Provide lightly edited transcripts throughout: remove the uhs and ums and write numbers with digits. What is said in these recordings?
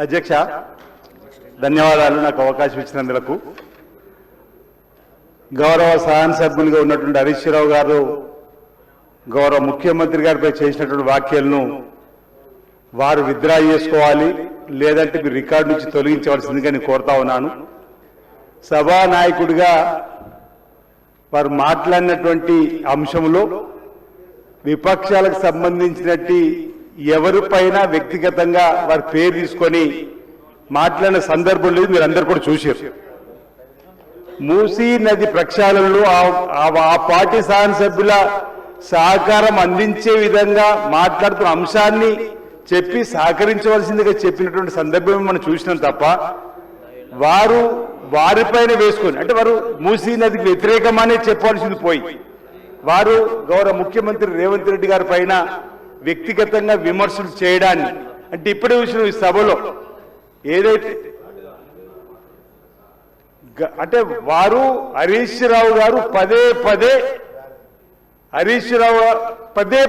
అధ్యక్ష ధన్యవాదాలు నాకు అవకాశం ఇచ్చినందుకు. గౌరవ శాసనసభ్యులుగా ఉన్నటువంటి హరీష్ రావు గారు గౌరవ ముఖ్యమంత్రి గారిపై చేసినటువంటి వ్యాఖ్యలను వారు విత్డ్రా చేసుకోవాలి, లేదంటే మీరు రికార్డు నుంచి తొలగించవలసిందిగా నేను కోరుతా ఉన్నాను. సభానాయకుడిగా వారు మాట్లాడినటువంటి అంశంలో విపక్షాలకు సంబంధించినట్టు ఎవరిపైనా వ్యక్తిగతంగా వారి పేరు తీసుకొని మాట్లాడిన సందర్భం లేదు, మీరు అందరు కూడా చూశారు. మూసీ నది ప్రక్షాళనలో ఆ పార్టీ శాసనసభ్యుల సహకారం అందించే విధంగా మాట్లాడుతున్న అంశాన్ని చెప్పి సహకరించవలసిందిగా చెప్పినటువంటి సందర్భం మనం చూసినాం తప్ప వారు వారిపైన వేసుకొని అంటే వారు మూసీ నదికి వ్యతిరేకమనే చెప్పవలసింది పోయి వారు గౌరవ ముఖ్యమంత్రి రేవంత్ రెడ్డి గారి పైన వ్యక్తిగతంగా విమర్శలు చేయడాన్ని అంటే ఇప్పుడే చూసిన ఈ సభలో ఏదైతే అంటే వారు హరీష్ రావు గారు పదే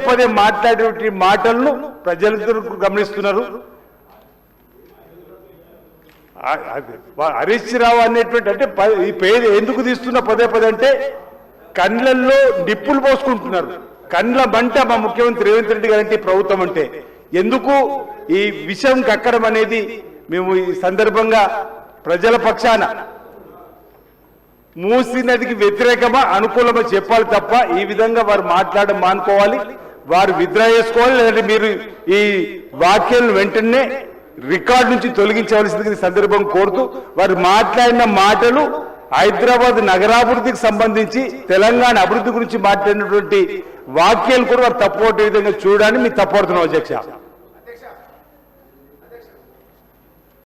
పదే మాట్లాడే మాటలను ప్రజలందరూ గమనిస్తున్నారు. హరీష్ రావు అనేటువంటి అంటే ఈ పేరు ఎందుకు తీస్తున్న పదే అంటే కండ్లల్లో నిప్పులు పోసుకుంటున్నారు. కండ్ల మంట మా ముఖ్యమంత్రి రేవంత్ రెడ్డి గారంటే ప్రభుత్వం అంటే ఎందుకు ఈ విషయం కక్కడం అనేది మేము ఈ సందర్భంగా ప్రజల పక్షాన మూసీ నదికి వ్యతిరేకమా అనుకూలమా చెప్పాలి తప్ప ఈ విధంగా వారు మాట్లాడడం మానుకోవాలి, వారు విత్డ్రా చేసుకోవాలి, లేదంటే మీరు ఈ వాక్యాలను వెంటనే రికార్డు నుంచి తొలగించవలసింది సందర్భం కోరుతూ వారు మాట్లాడిన మాటలు హైదరాబాద్ నగరాభివృద్ధికి సంబంధించి తెలంగాణ అభివృద్ధి గురించి మాట్లాడినటువంటి వాక్యాలు కూడా వారు తప్పుపట్టే విధంగా చూడడానికి మీరు తప్పుపడుతున్నాం అధ్యక్ష.